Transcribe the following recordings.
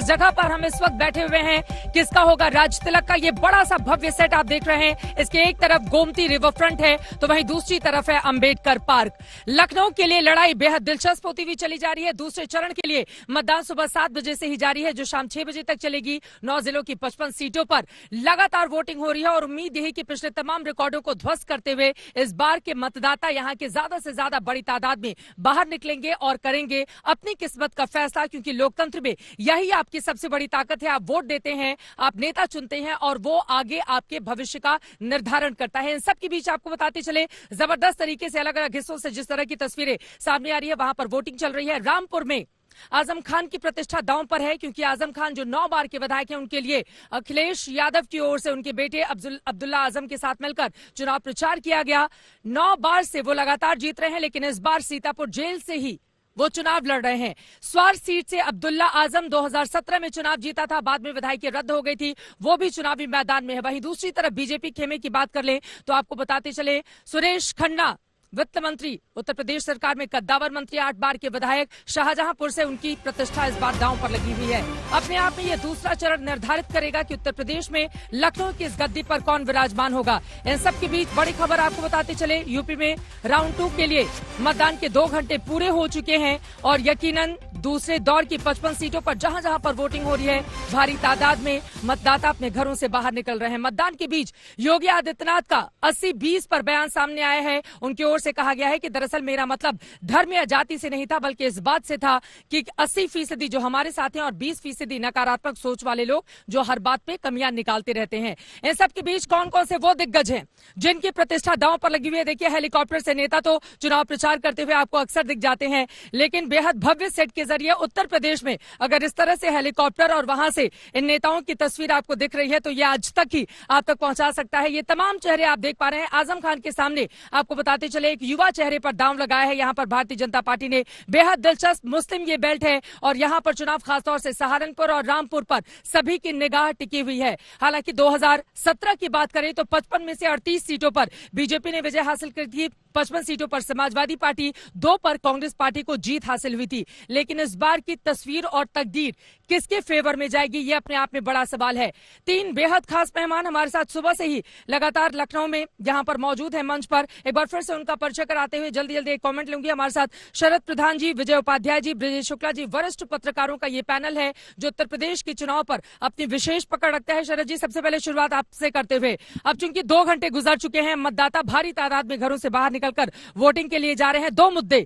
जिस जगह पर हम इस वक्त बैठे हुए हैं किसका होगा राज तिलक का ये बड़ा सा भव्य सेट आप देख रहे हैं। इसके एक तरफ गोमती रिवर फ्रंट है तो वहीं दूसरी तरफ है अंबेडकर पार्क। लखनऊ के लिए लड़ाई बेहद दिलचस्प होती हुई चली जा रही है। दूसरे चरण के लिए मतदान सुबह 7 बजे से ही जारी है जो शाम 6 बजे तक चलेगी। 9 जिलों की 55 सीटों पर लगातार वोटिंग हो रही है और उम्मीद यही कि पिछले तमाम रिकॉर्डों को ध्वस्त करते हुए इस बार के मतदाता यहां के ज्यादा से ज्यादा बड़ी तादाद में बाहर निकलेंगे और करेंगे अपनी किस्मत का फैसला, क्योंकि लोकतंत्र में यही आपकी सबसे बड़ी ताकत है। आप वोट देते हैं, आप नेता चुनते हैं और वो आगे आपके भविष्य का निर्धारण करता है। इन सब के बीच आपको बताते चले जबरदस्त तरीके से अलग अलग हिस्सों से जिस तरह की तस्वीरें सामने आ रही है वहां पर वोटिंग चल रही है। रामपुर में आजम खान की प्रतिष्ठा दांव पर है क्योंकि आजम खान जो 9 बार के विधायक हैं उनके लिए अखिलेश यादव की ओर से उनके बेटे अब्दुल्ला आजम के साथ मिलकर चुनाव प्रचार किया गया। 9 बार से वो लगातार जीत रहे हैं, लेकिन इस बार सीतापुर जेल से ही वो चुनाव लड़ रहे हैं। स्वार सीट से अब्दुल्ला आजम 2017 में चुनाव जीता था, बाद में विधायकी रद्द हो गई थी, वो भी चुनावी मैदान में है। वहीं दूसरी तरफ बीजेपी खेमे की बात कर लें तो आपको बताते चले सुरेश खन्ना वित्त मंत्री, उत्तर प्रदेश सरकार में कद्दावर मंत्री, 8 बार के विधायक, शाहजहांपुर से उनकी प्रतिष्ठा इस बार दांव पर लगी हुई है। अपने आप में यह दूसरा चरण निर्धारित करेगा कि उत्तर प्रदेश में लखनऊ की इस गद्दी पर कौन विराजमान होगा। इन सब के बीच बड़ी खबर आपको बताते चले, यूपी में राउंड 2 के लिए मतदान के 2 घंटे पूरे हो चुके हैं और यकीनन दूसरे दौर की 55 सीटों पर जहां जहां पर वोटिंग हो रही है भारी तादाद में मतदाता अपने घरों से बाहर निकल रहे हैं। मतदान के बीच योगी आदित्यनाथ का 80-20 पर बयान सामने आया है। उनकी ओर से कहा गया है कि दरअसल मेरा मतलब धर्म या जाति से नहीं था, बल्कि इस बात से था कि 80% जो हमारे साथ हैं और 20% नकारात्मक सोच वाले लोग जो हर बात पे कमियां निकालते रहते हैं। इन सब के बीच कौन कौन से वो दिग्गज हैं जिनकी प्रतिष्ठा दांव पर लगी हुई है। देखिए, हेलीकॉप्टर से नेता तो चुनाव प्रचार करते हुए आपको अक्सर दिख जाते हैं, लेकिन बेहद भव्य सेट के जरिए उत्तर प्रदेश में अगर इस तरह से हेलीकॉप्टर और वहां से इन नेताओं की तस्वीर आपको दिख रही है तो ये आज तक ही आप तक पहुंचा सकता है। ये तमाम चेहरे आप देख पा रहे हैं। आजम खान के सामने आपको बताते चले एक युवा चेहरे पर दांव लगाया है। यहां पर भारतीय जनता पार्टी ने बेहद दिलचस्प मुस्लिम ये बेल्ट है और यहां पर चुनाव खासतौर से सहारनपुर और रामपुर पर सभी की निगाह टिकी हुई है। हालांकि 2017 की बात करें तो 55 में से 38 सीटों पर बीजेपी ने विजय हासिल की थी, 55 सीटों पर समाजवादी पार्टी, 2 पर कांग्रेस पार्टी को जीत हासिल हुई थी। लेकिन इस बार की तस्वीर और तकदीर किसके फेवर में जाएगी ये अपने आप में बड़ा सवाल है। 3 बेहद खास मेहमान हमारे साथ सुबह से ही लगातार लखनऊ में यहां पर मौजूद है मंच पर। एक बार फिर से उनका परिचय कराते हुए जल्दी जल्दी एक कमेंट लूंगी। हमारे साथ शरद प्रधान जी, विजय उपाध्याय जी, ब्रजेश शुक्ला जी, वरिष्ठ पत्रकारों का ये पैनल है जो उत्तर प्रदेश के चुनाव पर अपनी विशेष पकड़ रखता है। शरद जी, सबसे पहले शुरुआत आपसे करते हुए, अब चूंकि 2 घंटे गुजर चुके हैं, मतदाता भारी तादाद में घरों से बाहर निकलकर वोटिंग के लिए जा रहे हैं। 2 मुद्दे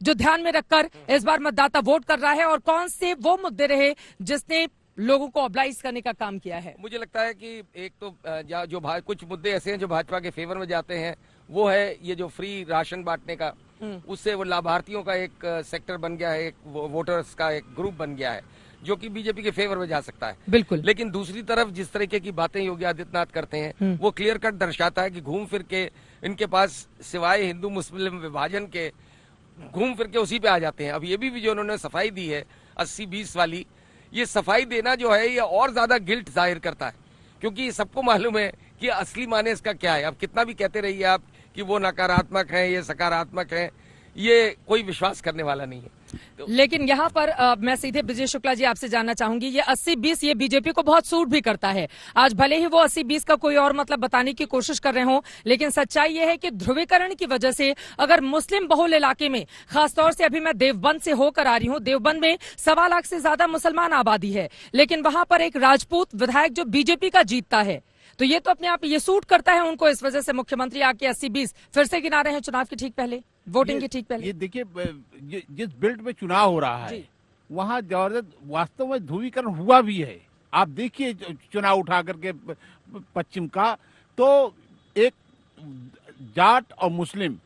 जो ध्यान में रखकर इस बार मतदाता वोट कर रहा है और कौन से वो मुद्दे रहे जिसने लोगों को ऑब्लाइज करने का काम किया है? मुझे लगता है कि एक तो जो कुछ मुद्दे ऐसे हैं जो भाजपा के फेवर में जाते हैं, वो है ये जो फ्री राशन बांटने का, उससे वो लाभार्थियों का एक सेक्टर बन गया है, एक वोटर्स का एक ग्रुप बन गया है जो कि बीजेपी के फेवर में जा सकता है। बिल्कुल। लेकिन दूसरी तरफ जिस तरीके की बातें योगी आदित्यनाथ करते हैं वो क्लियर कट दर्शाता है कि घूम फिर के इनके पास सिवाय हिंदू मुस्लिम विभाजन के घूम फिर के उसी पे आ जाते हैं। अब ये भी जो उन्होंने सफाई दी है 80-20 वाली, ये सफाई देना जो है ये और ज्यादा गिल्ट जाहिर करता है, क्योंकि सबको मालूम है कि असली माने इसका क्या है। अब कितना भी कहते रहिए आप कि वो नकारात्मक है, ये सकारात्मक है, ये कोई विश्वास करने वाला नहीं है। तो लेकिन यहाँ पर मैं सीधे ब्रजेश शुक्ला जी आपसे जानना चाहूंगी, ये 80-20 ये बीजेपी को बहुत सूट भी करता है। आज भले ही वो 80-20 का कोई और मतलब बताने की कोशिश कर रहे हो, लेकिन सच्चाई ये है कि ध्रुवीकरण की वजह से अगर मुस्लिम बहुल इलाके में, खासतौर से अभी मैं देवबंद से होकर आ रही हूँ, देवबंद में 1.25 लाख से ज्यादा मुसलमान आबादी है, लेकिन वहां पर एक राजपूत विधायक जो बीजेपी का जीतता है, तो ये तो अपने आप ये सूट करता है उनको। इस वजह से मुख्यमंत्री आके 80-20 फिर से गिना रहे हैं चुनाव के ठीक पहले, वोटिंग के ठीक पहले। ये देखिए, जिस बेल्ट में चुनाव हो रहा है वहाँ जबरदस्त वास्तव में ध्रुवीकरण हुआ भी है। आप देखिए चुनाव उठा करके पश्चिम का, तो एक जाट और मुस्लिम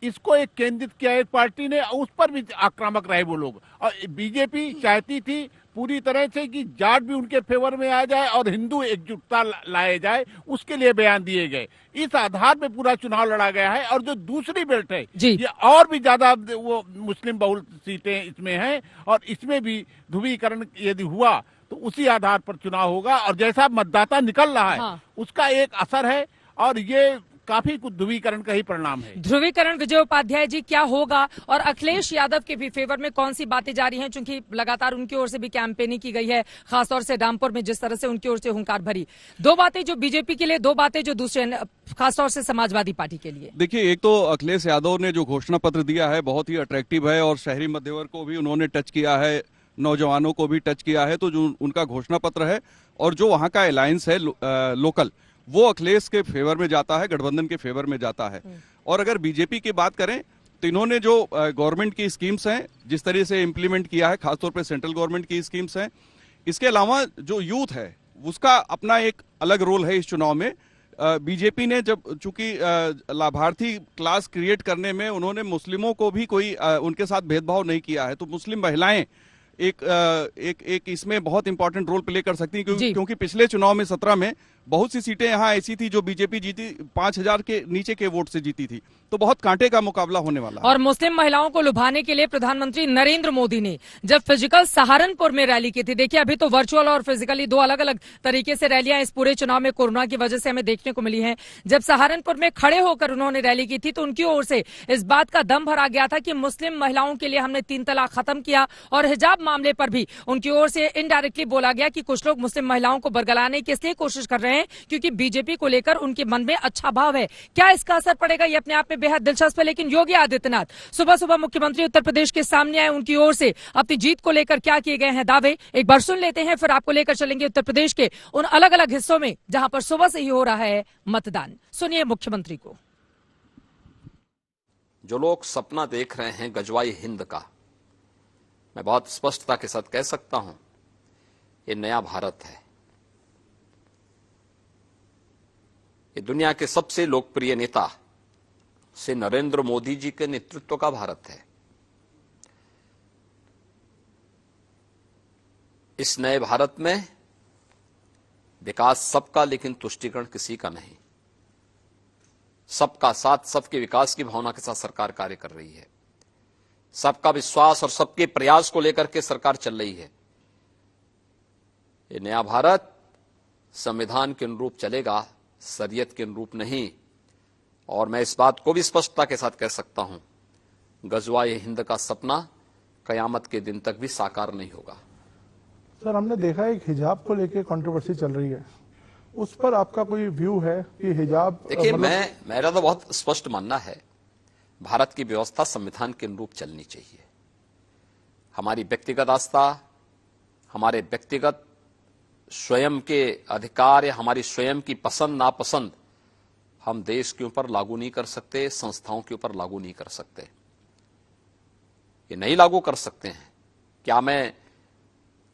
इसको एक केंद्रित किया एक पार्टी ने, उस पर भी आक्रामक रहे वो लोग। और बीजेपी चाहती थी पूरी तरह से कि जाट भी उनके फेवर में आ जाए और हिंदू एकजुटता लाए जाए, उसके लिए बयान दिए गए। इस आधार पे पूरा चुनाव लड़ा गया है। और जो दूसरी बेल्ट है ये और भी ज्यादा वो मुस्लिम बहुल सीटें इसमें हैं और इसमें भी ध्रुवीकरण यदि हुआ तो उसी आधार पर चुनाव होगा और जैसा मतदाता निकल रहा है उसका एक असर है। और ये काफी कुछ ध्रुवीकरण का ही परिणाम है। ध्रुवीकरण, विजय उपाध्याय जी, क्या होगा और अखिलेश यादव के भी फेवर में कौन सी बातें जारी हैं, चूंकि लगातार उनकी ओर से भी कैंपेनिंग की गई है, खासतौर से रामपुर में जिस तरह से उनकी ओर से हुंकार भरी। दो बातें जो बीजेपी के लिए, दो बातें जो दूसरे खासतौर से समाजवादी पार्टी के लिए। देखिए, एक तो अखिलेश यादव ने जो घोषणा पत्र दिया है बहुत ही अट्रैक्टिव है और शहरी मध्यवर्ग को भी उन्होंने टच किया है, नौजवानों को भी टच किया है। तो जो उनका घोषणा पत्र है और जो वहां का अलायंस है लोकल, वो अखिलेश के फेवर में जाता है, गठबंधन के फेवर में जाता है। और अगर बीजेपी की बात करें तो इन्होंने जो गवर्नमेंट की स्कीम्स हैं जिस तरह से इम्प्लीमेंट किया है, खासतौर पे सेंट्रल गवर्नमेंट की स्कीम्स हैं, इसके अलावा जो यूथ है उसका अपना एक अलग रोल है इस चुनाव में। बीजेपी ने जब चूंकि लाभार्थी क्लास क्रिएट करने में उन्होंने मुस्लिमों को भी कोई उनके साथ भेदभाव नहीं किया है, तो मुस्लिम महिलाएं एक इसमें बहुत इंपॉर्टेंट रोल प्ले कर सकती हैं, क्योंकि पिछले चुनाव में 17 में बहुत सी सीटें यहां ऐसी थी जो बीजेपी जीती 5000 के नीचे के वोट से जीती थी। तो बहुत कांटे का मुकाबला होने वाला है। और मुस्लिम महिलाओं को लुभाने के लिए प्रधानमंत्री नरेंद्र मोदी ने जब फिजिकल सहारनपुर में रैली की थी, देखिए अभी तो वर्चुअल और फिजिकली दो अलग अलग तरीके से रैलियां इस पूरे चुनाव में कोरोना की वजह से हमें देखने को मिली हैं। जब सहारनपुर में खड़े होकर उन्होंने रैली की थी तो उनकी ओर से इस बात का दम भरा गया था कि मुस्लिम महिलाओं के लिए हमने 3 तलाक खत्म किया, और हिजाब मामले पर भी उनकी ओर से इनडायरेक्टली बोला गया कि कुछ लोग मुस्लिम महिलाओं को बरगलाने की इसलिए कोशिश कर रहे हैं क्योंकि बीजेपी को लेकर उनके मन में अच्छा भाव है। क्या इसका असर पड़ेगा, ये अपने आप में बेहद दिलचस्प है। लेकिन योगी आदित्यनाथ सुबह सुबह मुख्यमंत्री उत्तर प्रदेश के सामने आए, उनकी ओर से अपनी जीत को लेकर क्या किए गए हैं दावे, एक बार सुन लेते हैं, फिर आपको लेकर चलेंगे उत्तर प्रदेश के उन अलग अलग हिस्सों में जहां पर सुबह से ही हो रहा है मतदान। सुनिए मुख्यमंत्री को। जो लोग सपना देख रहे हैं गजवाई हिंद का, मैं बहुत स्पष्टता के साथ कह सकता हूं, ये नया भारत है। ये दुनिया के सबसे लोकप्रिय नेता से नरेंद्र मोदी जी के नेतृत्व का भारत है। इस नए भारत में विकास सबका, लेकिन तुष्टीकरण किसी का नहीं। सबका साथ, सबके विकास की भावना के साथ सरकार कार्य कर रही है। सबका विश्वास और सबके प्रयास को लेकर के सरकार चल रही है। ये नया भारत संविधान के अनुरूप चलेगा, शरीयत के अनुरूप नहीं। और मैं इस बात को भी स्पष्टता के साथ कह सकता हूं, गजवाए हिंद का सपना कयामत के दिन तक भी साकार नहीं होगा। सर, हमने देखा है एक हिजाब को लेकर कंट्रोवर्सी चल रही है, उस पर आपका कोई व्यू है कि हिजाब? देखिए, मेरा तो बहुत स्पष्ट मानना है, भारत की व्यवस्था संविधान के अनुरूप चलनी चाहिए। हमारी व्यक्तिगत आस्था, हमारे व्यक्तिगत स्वयं के अधिकार या हमारी स्वयं की पसंद नापसंद हम देश के ऊपर लागू नहीं कर सकते, संस्थाओं के ऊपर लागू नहीं कर सकते। ये नहीं लागू कर सकते हैं। क्या मैं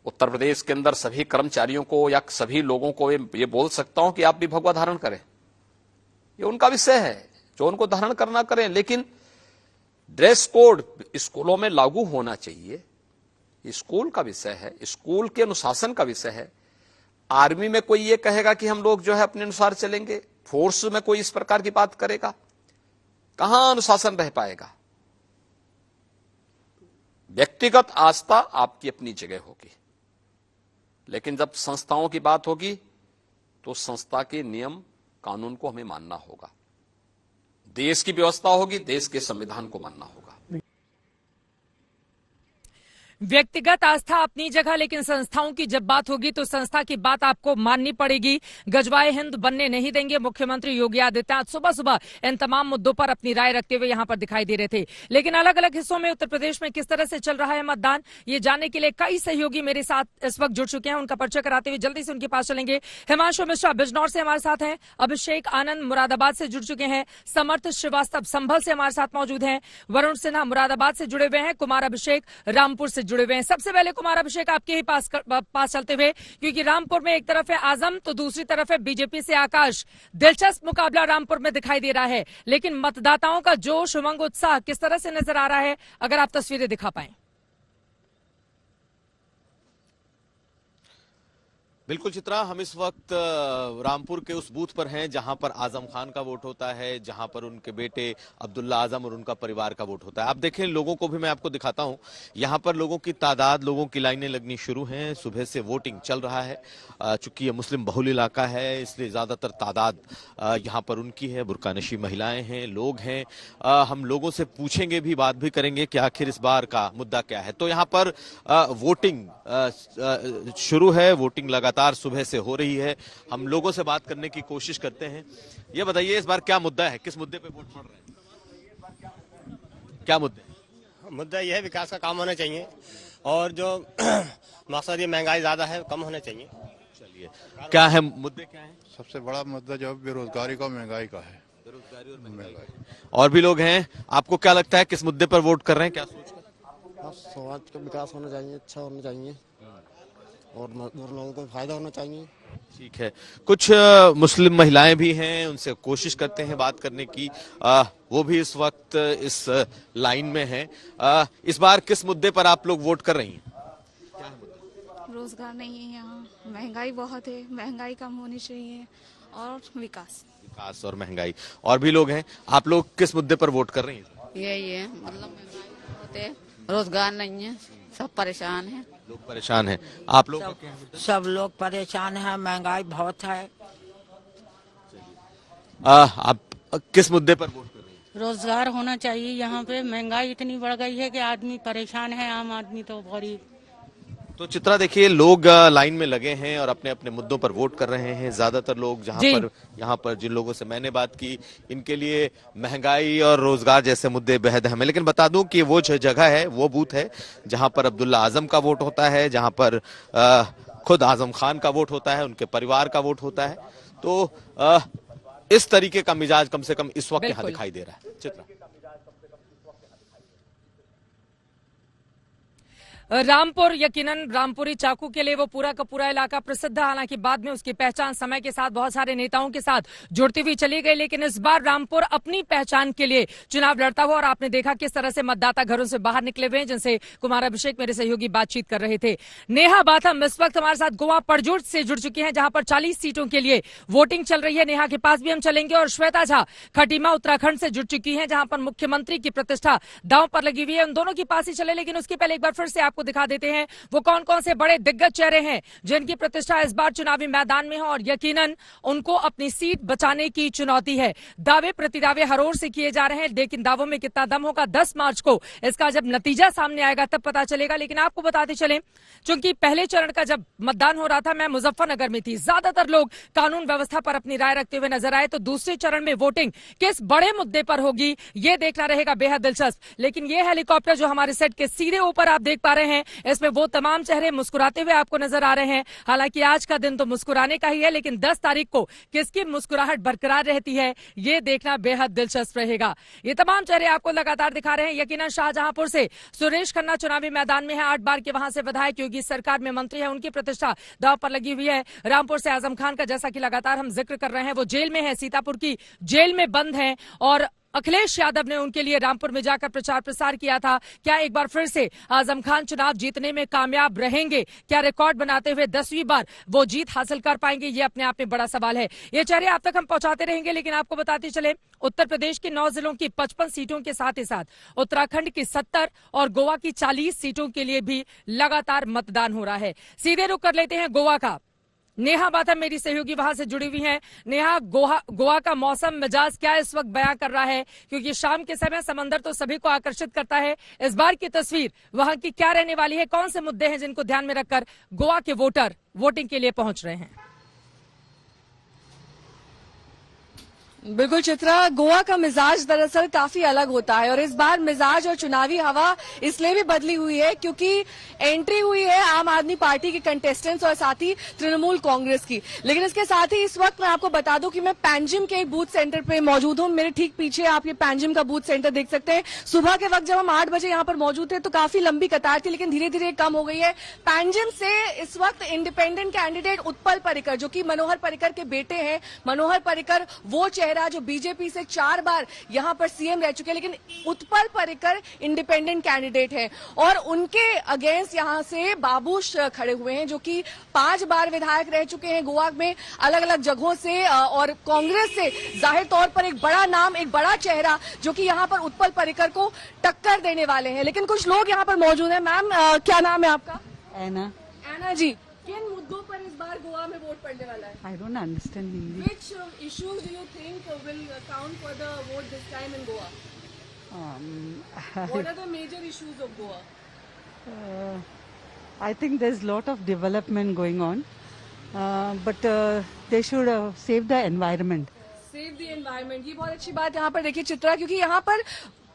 उत्तर प्रदेश के अंदर सभी कर्मचारियों को या सभी लोगों को ये बोल सकता हूं कि आप भी भगवा धारण करें? ये उनका विषय है, जो उनको धारण करना करें, लेकिन ड्रेस कोड स्कूलों में लागू होना चाहिए। स्कूल का विषय है, स्कूल के अनुशासन का विषय है। आर्मी में कोई ये कहेगा कि हम लोग जो है अपने अनुसार चलेंगे, फोर्स में कोई इस प्रकार की बात करेगा? कहां अनुशासन रह पाएगा? व्यक्तिगत आस्था आपकी अपनी जगह होगी, लेकिन जब संस्थाओं की बात होगी तो संस्था के नियम कानून को हमें मानना होगा। देश की व्यवस्था होगी, देश के संविधान को मानना होगा। व्यक्तिगत आस्था अपनी जगह, लेकिन संस्थाओं की जब बात होगी तो संस्था की बात आपको माननी पड़ेगी। गजवाए हिंद बनने नहीं देंगे मुख्यमंत्री योगी आदित्यनाथ सुबह सुबह इन तमाम मुद्दों पर अपनी राय रखते हुए यहां पर दिखाई दे रहे थे। लेकिन अलग अलग हिस्सों में उत्तर प्रदेश में किस तरह से चल रहा है मतदान, ये जानने के लिए कई सहयोगी मेरे साथ इस वक्त जुड़ चुके हैं। उनका परिचय कराते हुए जल्दी से उनके पास चलेंगे। हिमांशु मिश्रा बिजनौर से हमारे साथ हैं, अभिषेक आनंद मुरादाबाद से जुड़ चुके हैं, समर्थ श्रीवास्तव संभल से हमारे साथ मौजूद हैं, वरुण सिन्हा मुरादाबाद से जुड़े हुए हैं, कुमार अभिषेक रामपुर से जुड़े हुए हैं। सबसे पहले कुमार अभिषेक आपके ही पास चलते हुए, क्योंकि रामपुर में एक तरफ है आजम तो दूसरी तरफ है बीजेपी से आकाश। दिलचस्प मुकाबला रामपुर में दिखाई दे रहा है, लेकिन मतदाताओं का जोश, उमंग, उत्साह किस तरह से नजर आ रहा है, अगर आप तस्वीरें दिखा पाएं। बिल्कुल चित्रा, हम इस वक्त रामपुर के उस बूथ पर हैं जहां पर आजम खान का वोट होता है, जहां पर उनके बेटे अब्दुल्ला आजम और उनका परिवार का वोट होता है। आप देखें, लोगों को भी मैं आपको दिखाता हूं, यहां पर लोगों की तादाद, लोगों की लाइनें लगनी शुरू हैं। सुबह से वोटिंग चल रहा है। चूंकि ये मुस्लिम बहुल इलाका है, इसलिए ज्यादातर तादाद यहां पर उनकी है। बुर्कानशी महिलाएं हैं, लोग हैं। हम लोगों से पूछेंगे भी, बात भी करेंगे कि आखिर इस बार का मुद्दा क्या है। तो यहाँ पर वोटिंग शुरू है, वोटिंग लगातार सुबह से हो रही है। हम लोगों से बात करने की कोशिश करते हैं। ये बताइए, इस बार क्या मुद्दा है, किस मुद्दे पे वोट पड़ रहे हैं? क्या मुद्दे? मुद्दा यह है, विकास का काम होना चाहिए और जो मकसद ये महंगाई ज्यादा है, कम होना चाहिए। चलिए, क्या है मुद्दे, क्या है? सबसे बड़ा मुद्दा जो बेरोजगारी का, महंगाई का है। बेरोजगारी और महंगाई। और भी लोग हैं, आपको क्या लगता है किस मुद्दे पर वोट कर रहे हैं, क्या सोच कर? समाज का विकास होना चाहिए, अच्छा होना चाहिए और लोगों को फायदा होना चाहिए। ठीक है, कुछ मुस्लिम महिलाएं भी हैं, उनसे कोशिश करते हैं बात करने की। वो भी इस वक्त इस लाइन में हैं। इस बार किस मुद्दे पर आप लोग वोट कर रही हैं? रोजगार नहीं है यहाँ, महंगाई बहुत है, महंगाई कम होनी चाहिए और विकास और महंगाई। और भी लोग हैं, आप लोग किस मुद्दे पर वोट कर रही हैं? यही है, मतलब महंगाई बहुत है, रोजगार नहीं है, सब परेशान हैं। लोग परेशान हैं। आप लोग? सब लोग परेशान हैं, महंगाई बहुत है। आप किस मुद्दे पर वोट कर रही हैं? रोजगार होना चाहिए। यहाँ पे महंगाई इतनी बढ़ गई है कि आदमी परेशान है, आम आदमी तो गरीब। तो चित्रा देखिए, लोग लाइन में लगे हैं और अपने अपने मुद्दों पर वोट कर रहे हैं। ज्यादातर लोग यहाँ पर जिन लोगों से मैंने बात की, इनके लिए महंगाई और रोजगार जैसे मुद्दे बेहद अहम है। लेकिन बता दूं कि वो जगह है, वो बूथ है जहां पर अब्दुल्ला आजम का वोट होता है, जहां पर खुद आजम खान का वोट होता है, उनके परिवार का वोट होता है। तो इस तरीके का मिजाज कम से कम इस वक्त यहाँ दिखाई दे रहा है। चित्रा, रामपुर, यकीनन रामपुरी चाकू के लिए वो पूरा का पूरा इलाका प्रसिद्ध है। हालांकि बाद में उसकी पहचान समय के साथ बहुत सारे नेताओं के साथ जुड़ती हुई चली गई, लेकिन इस बार रामपुर अपनी पहचान के लिए चुनाव लड़ता हुआ, और आपने देखा किस तरह से मतदाता घरों से बाहर निकले हुए हैं, जिनसे कुमार अभिषेक मेरे सहयोगी बातचीत कर रहे थे। नेहा बाथम इस वक्त हमारे साथ गोवा परजोट से जुड़ चुकी है, जहां पर 40 सीटों के लिए वोटिंग चल रही है। नेहा के पास भी हम चलेंगे। और श्वेता झा खटीमा उत्तराखंड से जुड़ चुकी है, जहां पर मुख्यमंत्री की प्रतिष्ठा दांव पर लगी हुई है। उन दोनों के पास ही चले, लेकिन उसके पहले एक बार फिर से आपको दिखा देते हैं वो कौन कौन से बड़े दिग्गज चेहरे हैं जिनकी प्रतिष्ठा इस बार चुनावी मैदान में है, और यकीनन उनको अपनी सीट बचाने की चुनौती है। दावे प्रतिदावे हर ओर से किए जा रहे हैं, लेकिन दावों में कितना दम होगा 10 मार्च को इसका जब नतीजा सामने आएगा तब पता चलेगा। लेकिन आपको बताते चलें, चूंकि पहले चरण का जब मतदान हो रहा था, मैं मुजफ्फरनगर में थी, ज्यादातर लोग कानून व्यवस्था पर अपनी राय रखते हुए नजर आए। तो दूसरे चरण में वोटिंग किस बड़े मुद्दे पर होगी, ये देखना रहेगा बेहद दिलचस्प। लेकिन ये हेलीकॉप्टर जो हमारे सेट के सीधे ऊपर आप देख पा रहे हैं, इसमें वो तमाम चेहरे मुस्कुराते हुए आपको नजर आ रहे हैं। हालांकि आज का दिन तो मुस्कुराने का ही है, लेकिन 10 तारीख को किसकी मुस्कुराहट बरकरार रहती है, ये देखना बेहद दिलचस्प रहेगा। ये तमाम चेहरे आपको लगातार दिखा रहे हैं। यकीनन शाहजहांपुर से सुरेश खन्ना चुनावी मैदान में है, 8 बार के वहां से विधायक, योगी सरकार में मंत्री है, उनकी प्रतिष्ठा दांव पर लगी हुई है। रामपुर से आजम खान का जैसा कि लगातार हम जिक्र कर रहे हैं, वो जेल में है, सीतापुर की जेल में बंद है, और अखिलेश यादव ने उनके लिए रामपुर में जाकर प्रचार प्रसार किया था। क्या एक बार फिर से आजम खान चुनाव जीतने में कामयाब रहेंगे? क्या रिकॉर्ड बनाते हुए 10वीं बार वो जीत हासिल कर पाएंगे? ये अपने आप में बड़ा सवाल है। ये चेहरे आप तक हम पहुंचाते रहेंगे, लेकिन आपको बताते चले, उत्तर प्रदेश की 9 जिलों की 55 सीटों के साथ ही साथ उत्तराखंड की 70 और गोवा की 40 सीटों के लिए भी लगातार मतदान हो रहा है। सीधे रुख कर लेते हैं गोवा का। नेहा बाथम मेरी सहयोगी वहां से जुड़ी हुई हैं। नेहा, गोवा का मौसम मिजाज क्या इस वक्त बयां कर रहा है? क्योंकि शाम के समय समंदर तो सभी को आकर्षित करता है। इस बार की तस्वीर वहां की क्या रहने वाली है? कौन से मुद्दे हैं जिनको ध्यान में रखकर गोवा के वोटर वोटिंग के लिए पहुंच रहे हैं? बिल्कुल चित्रा, गोवा का मिजाज दरअसल काफी अलग होता है, और इस बार मिजाज और चुनावी हवा इसलिए भी बदली हुई है क्योंकि एंट्री हुई है आम आदमी पार्टी के कंटेस्टेंट्स और साथ ही तृणमूल कांग्रेस की। लेकिन इसके साथ ही इस वक्त मैं आपको बता दूं कि मैं पैंजिम के एक बूथ सेंटर पे मौजूद हूं। मेरे ठीक पीछे आप ये पैंजिम का बूथ सेंटर देख सकते हैं। सुबह के वक्त जब हम 8 बजे यहाँ पर मौजूद थे तो काफी लंबी कतार थी, लेकिन धीरे धीरे कम हो गई है। पैंजिम से इस वक्त इंडिपेंडेंट कैंडिडेट उत्पल पर्रिकर, जो कि मनोहर पर्रिकर के बेटे हैं, मनोहर पर्रिकर वो चेहरा चेहरा जो बीजेपी से 4 बार यहाँ पर सीएम रह चुके हैं, लेकिन उत्पल पर्रिकर इंडिपेंडेंट कैंडिडेट हैं और उनके अगेंस्ट यहाँ से बाबूश खड़े हुए हैं, जो कि 5 बार विधायक रह चुके हैं गोवा में अलग अलग जगहों से, और कांग्रेस से जाहिर तौर पर एक बड़ा नाम, एक बड़ा चेहरा जो कि यहाँ पर उत्पल पर्रिकर को टक्कर देने वाले हैं। लेकिन कुछ लोग यहाँ पर मौजूद हैं। मैम, क्या नाम है आपका? एना जी, किन मुद्दों पर इस बार गोवा में वोट पड़ने वाला है? I don't understand Hindi. Which issues do you think will count for the vote this time in Goa? What are the major issues of Goa? I think there's a lot of development going on, but they should save the environment. Save the environment, ये बहुत अच्छी बात यहाँ पर देखिए चित्रा, क्योंकि यहाँ पर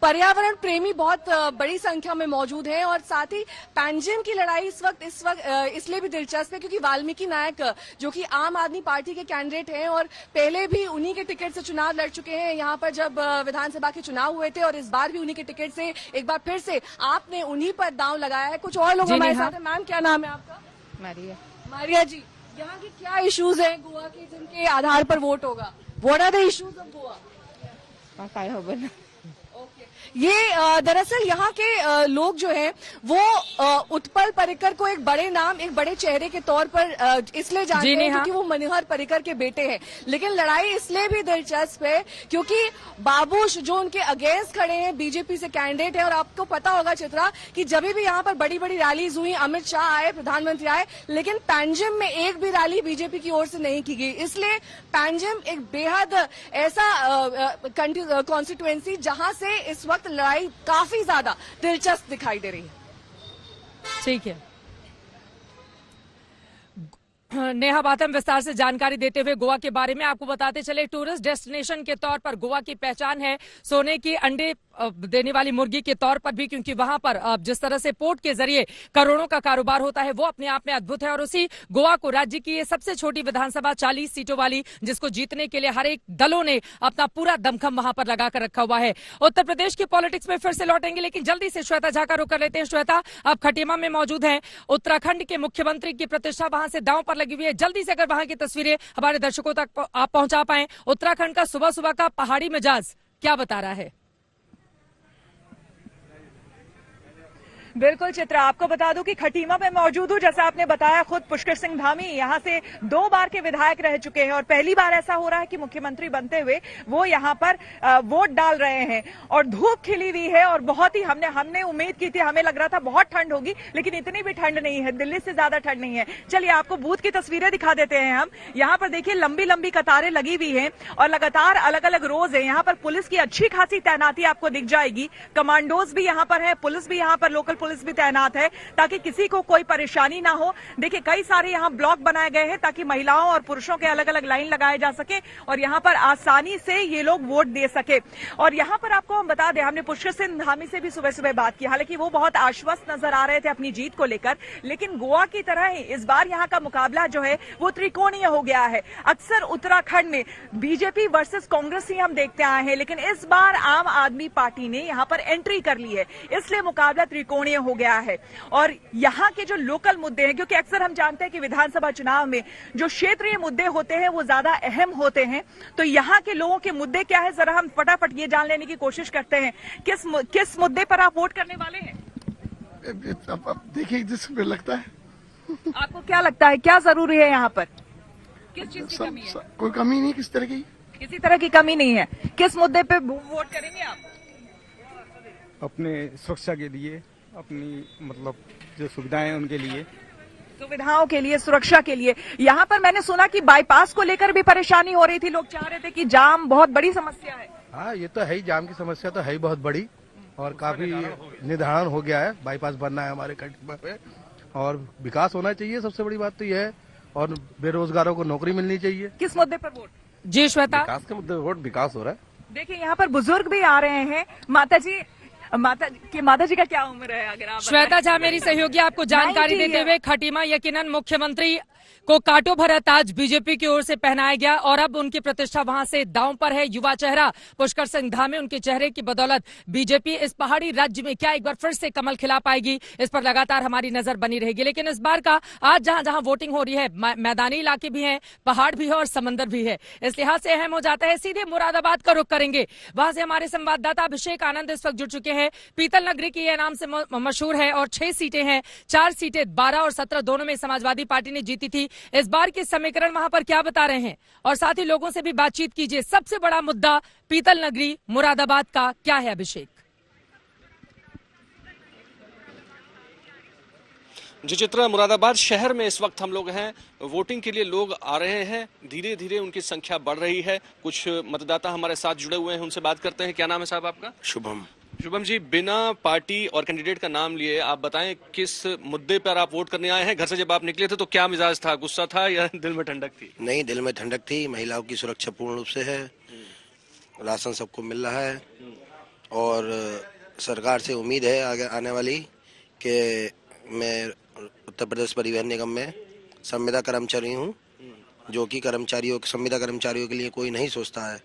पर्यावरण प्रेमी बहुत बड़ी संख्या में मौजूद हैं और साथ ही पैंजिम की लड़ाई इस वक्त इसलिए भी दिलचस्प है क्योंकि वाल्मीकि नायक जो कि आम आदमी पार्टी के कैंडिडेट हैं और पहले भी उन्हीं के टिकट से चुनाव लड़ चुके हैं यहाँ पर जब विधानसभा के चुनाव हुए थे, और इस बार भी उन्हीं के टिकट से एक बार फिर से आपने उन्हीं पर दांव लगाया है। कुछ और लोग हमारे साथ हैं। मैम, क्या नाम है आपका? मारिया जी, यहाँ के क्या इश्यूज हैं गोवा के जिनके आधार पर वोट होगा? What are the issues of Goa? ये दरअसल यहाँ के लोग जो हैं वो उत्पल पर्रिकर को एक बड़े नाम, एक बड़े चेहरे के तौर पर इसलिए जानते हैं क्योंकि वो मनोहर पर्रिकर के बेटे हैं। लेकिन लड़ाई इसलिए भी दिलचस्प है क्योंकि बाबूश जो उनके अगेंस्ट खड़े हैं, बीजेपी से कैंडिडेट है, और आपको पता होगा चित्रा कि जब भी यहाँ पर बड़ी बड़ी रैलीज हुई, अमित शाह आए, प्रधानमंत्री आए, लेकिन पैंजिम में एक भी रैली बीजेपी की ओर से नहीं की गई। इसलिए पैंजिम एक बेहद ऐसा कॉन्स्टिट्यूएंसी जहां से इस वक्त लड़ाई काफी ज्यादा दिलचस्प दिखाई दे रही है। ठीक है, नेहा बाथम विस्तार से जानकारी देते हुए गोवा के बारे में आपको बताते चले, टूरिस्ट डेस्टिनेशन के तौर पर गोवा की पहचान है सोने की अंडे देने वाली मुर्गी के तौर पर भी, क्योंकि वहां पर जिस तरह से पोर्ट के जरिए करोड़ों का कारोबार होता है वो अपने आप में अद्भुत है। और उसी गोवा को राज्य की ये सबसे छोटी विधानसभा 40 सीटों वाली, जिसको जीतने के लिए हर एक दलों ने अपना पूरा दमखम वहां पर लगाकर रखा हुआ है। उत्तर प्रदेश की पॉलिटिक्स में फिर से लौटेंगे, लेकिन जल्दी से श्वेता झा का रुख कर लेते हैं। श्वेता, अब खटीमा में मौजूद है, उत्तराखंड के मुख्यमंत्री की प्रतिष्ठा वहां से दांव पर लगी हुई है। जल्दी से अगर वहां की तस्वीरें हमारे दर्शकों तक आप पहुंचा पाएं, उत्तराखंड का सुबह सुबह का पहाड़ी मिजाज क्या बता रहा है? बिल्कुल चित्रा, आपको बता दूं कि खटीमा में मौजूद हूं। जैसा आपने बताया, खुद पुष्कर सिंह धामी यहां से 2 बार के विधायक रह चुके हैं और पहली बार ऐसा हो रहा है कि मुख्यमंत्री बनते हुए वो यहां पर वोट डाल रहे हैं। और धूप खिली हुई है और बहुत ही हमने उम्मीद की थी, हमें लग रहा था बहुत ठंड होगी, लेकिन इतनी भी ठंड नहीं है, दिल्ली से ज्यादा ठंड नहीं है। चलिए आपको बूथ की तस्वीरें दिखा देते हैं हम। यहाँ पर देखिए लंबी लंबी कतारें लगी हुई है और लगातार अलग अलग रोज है। यहाँ पर पुलिस की अच्छी खासी तैनाती आपको दिख जाएगी, कमांडोज भी यहाँ पर है, पुलिस भी यहाँ पर, लोकल पुलिस भी तैनात है ताकि किसी को कोई परेशानी ना हो। देखिए कई सारे यहाँ ब्लॉक बनाए गए हैं ताकि महिलाओं और पुरुषों के अलग अलग लाइन लगाए जा सके और यहाँ पर आसानी से ये लोग वोट दे सके। और यहाँ पर आपको हम बता दें, हमने पुष्कर सिंह धामी से भी सुबह सुबह बात की, हालांकि वो बहुत आश्वस्त नजर आ रहे थे अपनी जीत को लेकर, लेकिन गोवा की तरह ही इस बार यहाँ का मुकाबला जो है वो त्रिकोणीय हो गया है। अक्सर उत्तराखंड में बीजेपी वर्सेस कांग्रेस ही हम देखते आए हैं, लेकिन इस बार आम आदमी पार्टी ने यहाँ पर एंट्री कर ली है, इसलिए मुकाबला त्रिकोणीय हो गया है। और यहाँ के जो लोकल मुद्दे हैं, क्योंकि अक्सर हम जानते हैं कि विधानसभा चुनाव में जो क्षेत्रीय मुद्दे होते हैं वो ज्यादा अहम होते हैं, तो यहाँ के लोगों के मुद्दे क्या है, जरा हम फटाफट ये जान लेने की कोशिश करते हैं। किस मुद्दे पर आप वोट करने वाले हैं? अब देखिए जिसमें लगता है। आपको क्या लगता है क्या जरूरी है यहाँ पर? किस चीज की कमी है? कोई कमी नहीं, किस तरह की? किसी तरह की कमी नहीं है। किस मुद्दे पे वोट करेंगे आप? अपने सुरक्षा के लिए, अपनी मतलब जो सुविधाएं हैं उनके लिए, सुविधाओं के लिए, सुरक्षा के लिए। यहाँ पर मैंने सुना कि बाईपास को लेकर भी परेशानी हो रही थी, लोग चाह रहे थे कि जाम बहुत बड़ी समस्या है। हाँ, ये तो है ही, जाम की समस्या तो है ही बहुत बड़ी और काफी निर्धारण हो गया है। बाईपास बनना है हमारे खटीमा पे और विकास होना चाहिए, सबसे बड़ी बात तो यह है, और बेरोजगारों को नौकरी मिलनी चाहिए। किस मुद्दे पर वोट? जी श्वेता, विकास के मुद्दे पर वोट, विकास हो रहा है। देखिए यहाँ पर बुजुर्ग भी आ रहे हैं। माता जी, माता जी का क्या उम्र है, अगर आप श्वेता झा मेरी सहयोगी आपको जानकारी देते हुए, खटीमा यकीनन मुख्यमंत्री को कांटों भरा ताज बीजेपी की ओर से पहनाया गया और अब उनकी प्रतिष्ठा वहां से दांव पर है। युवा चेहरा पुष्कर सिंह धामी, उनके चेहरे की बदौलत बीजेपी इस पहाड़ी राज्य में क्या एक बार फिर से कमल खिला पाएगी, इस पर लगातार हमारी नजर बनी रहेगी। लेकिन इस बार का आज जहां जहां वोटिंग हो रही है, मैदानी इलाके भी हैं, पहाड़ भी है और समंदर भी है, इस लिहाज से अहम हो जाता है। सीधे मुरादाबाद का रुख करेंगे, वहां से हमारे संवाददाता अभिषेक आनंद इस वक्त जुड़ चुके हैं। पीतल नगरी की यह नाम से मशहूर है और 6 सीटें हैं, 4 सीटें 12 और 17 दोनों में समाजवादी पार्टी ने जीती थी। इस बार के समीकरण वहां पर क्या बता रहे हैं, और साथ ही लोगों से भी बातचीत कीजिए। सबसे बड़ा मुद्दा पीतल नगरी मुरादाबाद का क्या है अभिषेक? जी चित्रा, मुरादाबाद शहर में इस वक्त हम लोग हैं, वोटिंग के लिए लोग आ रहे हैं, धीरे धीरे उनकी संख्या बढ़ रही है। कुछ मतदाता हमारे साथ जुड़े हुए हैं, उनसे बात करते हैं। क्या नाम है साहब आपका? शुभम। शुभम जी, बिना पार्टी और कैंडिडेट का नाम लिए आप बताएं किस मुद्दे पर आप वोट करने आए हैं? घर से जब आप निकले थे तो क्या मिजाज था, गुस्सा था या दिल में ठंडक थी? नहीं, दिल में ठंडक थी। महिलाओं की सुरक्षा पूर्ण रूप से है, राशन सबको मिल रहा है और सरकार से उम्मीद है आगे आने वाली कि मैं उत्तर प्रदेश परिवहन निगम में संविदा कर्मचारी हूँ, जो कि संविदा कर्मचारियों के लिए कोई नहीं सोचता है।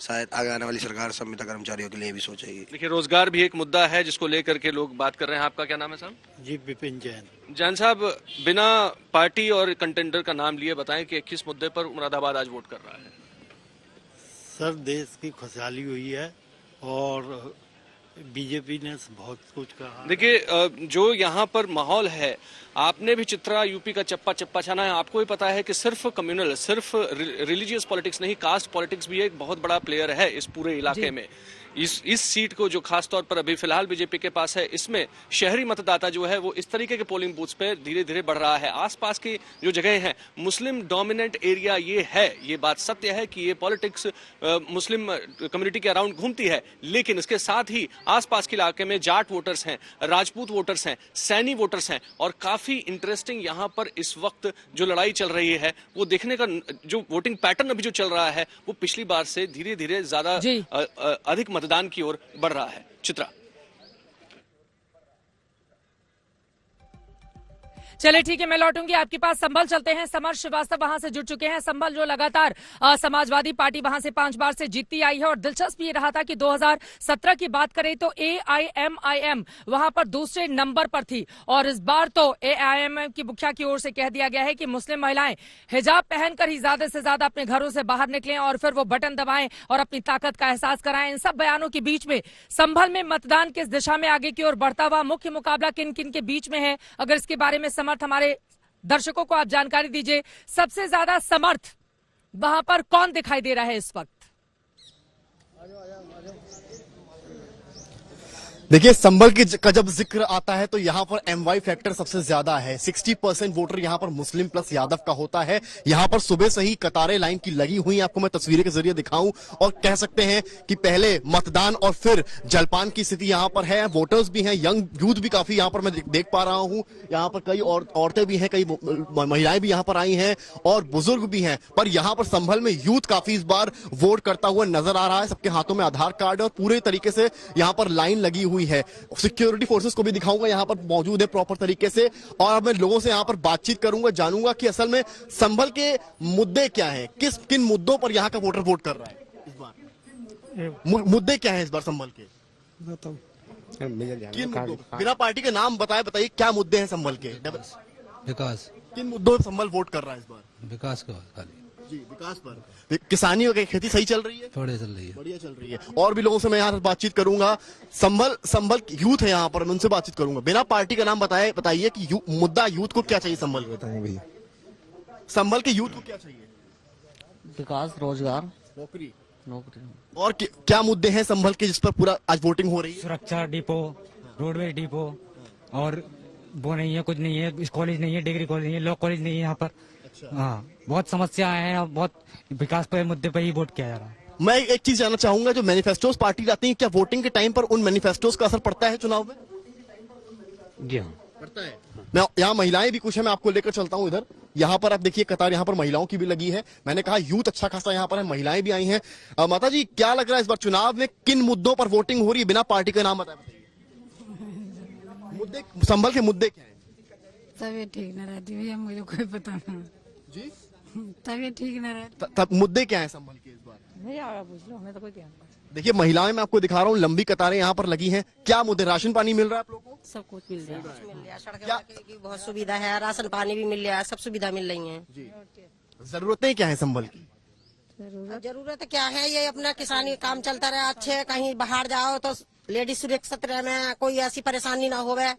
शायद आगे आने वाली सरकार संविदा कर्मचारियों के लिए भी सोचेगी। देखिए, रोजगार भी एक मुद्दा है जिसको लेकर के लोग बात कर रहे हैं। आपका क्या नाम है साहब? जी विपिन जैन। जैन साहब, बिना पार्टी और कंटेंडर का नाम लिए बताएं कि किस मुद्दे पर मुरादाबाद आज वोट कर रहा है? सर, देश की खुशहाली हुई है और बीजेपी ने बहुत कुछ कहा। देखिए, जो यहाँ पर माहौल है, आपने भी चित्रा यूपी का चप्पा चप्पा छाना है। आपको भी पता है कि सिर्फ कम्युनल, सिर्फ रिलीजियस पॉलिटिक्स नहीं, कास्ट पॉलिटिक्स भी एक बहुत बड़ा प्लेयर है इस पूरे इलाके में। इस सीट को जो खास तौर पर अभी फिलहाल बीजेपी के पास है, इसमें शहरी मतदाता जो है वो इस तरीके के पोलिंग बूथ्स पे धीरे धीरे बढ़ रहा है। आसपास की जो जगह है, मुस्लिम डोमिनेंट एरिया ये है, ये बात सत्य है कि ये पॉलिटिक्स मुस्लिम कम्युनिटी के अराउंड घूमती है। लेकिन इसके साथ ही आसपास के इलाके में जाट वोटर्स हैं, राजपूत वोटर्स हैं, सैनी वोटर्स हैं और काफी इंटरेस्टिंग यहाँ पर इस वक्त जो लड़ाई चल रही है वो देखने का, जो वोटिंग पैटर्न अभी जो चल रहा है वो पिछली बार से धीरे धीरे ज्यादा अधिक मतदान की ओर बढ़ रहा है। चित्रा, चले ठीक है, मैं लौटूंगी आपके पास। संभल चलते हैं, समर श्रीवास्तव वहां से जुड़ चुके हैं। संभल जो लगातार समाजवादी पार्टी वहां से 5 बार से जीतती आई है और दिलचस्प ये रहा था कि 2017 की बात करें तो AIMIM वहां पर दूसरे नंबर पर थी और इस बार तो AIMIM की मुखिया की ओर से कह दिया गया है कि मुस्लिम महिलाएं हिजाब पहनकर ही ज्यादा से ज्यादा अपने घरों से बाहर निकलें और फिर वो बटन दबाएं और अपनी ताकत का एहसास कराएं। इन सब बयानों के बीच में संभल में मतदान किस दिशा में आगे की ओर बढ़ता हुआ, मुख्य मुकाबला किन किन के बीच में है, अगर इसके बारे में हमारे दर्शकों को आप जानकारी दीजिए। सबसे ज्यादा समर्थ वहां पर कौन दिखाई दे रहा है इस वक्त? देखिए, संभल का जब जिक्र आता है तो यहाँ पर MY फैक्टर सबसे ज्यादा है। 60% वोटर यहाँ पर मुस्लिम प्लस यादव का होता है। यहाँ पर सुबह से ही कतारें लाइन की लगी हुई, आपको मैं तस्वीरें के जरिए दिखाऊं और कह सकते हैं कि पहले मतदान और फिर जलपान की स्थिति यहाँ पर है। वोटर्स भी हैं, यंग यूथ भी काफी यहाँ पर मैं देख पा रहा हूँ। यहाँ पर कई औरतें भी हैं, कई महिलाएं भी यहाँ पर आई हैं और बुजुर्ग भी हैं। पर यहाँ पर संभल में यूथ काफी इस बार वोट करता हुआ नजर आ रहा है। सबके हाथों में आधार कार्ड और पूरे तरीके से यहाँ पर लाइन लगी हुई है। सिक्योरिटी फोर्सेस को भी दिखाऊंगा, यहाँ पर मौजूद है प्रॉपर तरीके से और अब मैं लोगों से यहाँ पर बातचीत करूंगा, जानूंगा कि असल में संभल के मुद्दे क्या हैं, किन मुद्दों पर यहाँ का वोटर वोट कर रहा है इस बार। मुद्दे क्या हैं इस बार संभल के? किन मुद्दों, बिना पार्टी के नाम बताइए क्या मुद्दे हैं संभल के? विकास। किन मुद्दों पर संभल वोट कर रहा है इस बार? विकास का खाली। जी, विकास पर। किसानी और खेती सही चल रही है? बढ़िया चल रही है। बढ़िया चल रही है। और भी लोगों से मैं यहाँ बातचीत करूंगा। संभल यूथ है यहाँ पर, मैं उनसे बातचीत करूंगा। बिना पार्टी का नाम बताइए कि मुद्दा यूथ को क्या चाहिए संभल? बताएं भैया, संभल के यूथ को क्या चाहिए? विकास, रोजगार, नौकरी। और क्या मुद्दे हैं संभल के जिस पर पूरा आज वोटिंग हो रही है? सुरक्षा डिपो, रोडवेज डिपो और वो नहीं है, कुछ नहीं है, कॉलेज नहीं है, डिग्री कॉलेज नहीं है, लॉ कॉलेज नहीं है यहाँ पर। हाँ, बहुत समस्याएं हैं, बहुत विकास पर मुद्दे पर ही वोट किया जा रहा है। मैं एक चीज जानना चाहूंगा, जो मैनिफेस्टोस पार्टी लाती है, क्या वोटिंग के टाइम पर उन मैनिफेस्टोस का असर पड़ता है चुनाव में? जी हाँ, पड़ता है। मैं यहाँ महिलाएं भी कुछ है, मैं आपको लेकर चलता हूँ इधर। यहाँ पर आप देखिए कतार यहाँ पर महिलाओं की भी लगी है। मैंने कहा यूथ अच्छा खासा यहाँ पर है, महिलाएं भी आई हैं। माता जी, क्या लग रहा है इस बार चुनाव में किन मुद्दों पर वोटिंग हो रही है? बिना पार्टी का नाम बताए। मुद्दे संभल के मुद्दे क्या हैं? तबीयत ठीक न रहती भैया, मुझे कोई पता नहीं जी। तबीयत ठीक न रहती। तब मुद्दे क्या है संभल के इस बार? भैया पूछ लो, हमें तो कोई ध्यान। देखिए महिलाएं, मैं आपको दिखा रहा हूँ, लंबी कतारें यहाँ पर लगी हैं। क्या मुद्दे? राशन पानी मिल रहा है आप लोगों को? सब कुछ मिल रहा है। मिल रहा है, सड़क की बहुत सुविधा है, राशन पानी भी मिल रहा है, सब सुविधा मिल रही है जी। जरूरतें क्या है संभल की? जरूरत क्या है, ये अपना किसानी काम चलता रहे अच्छे, कहीं बाहर जाओ तो लेडीज सुरक्षित रहे, में कोई ऐसी परेशानी ना होवे,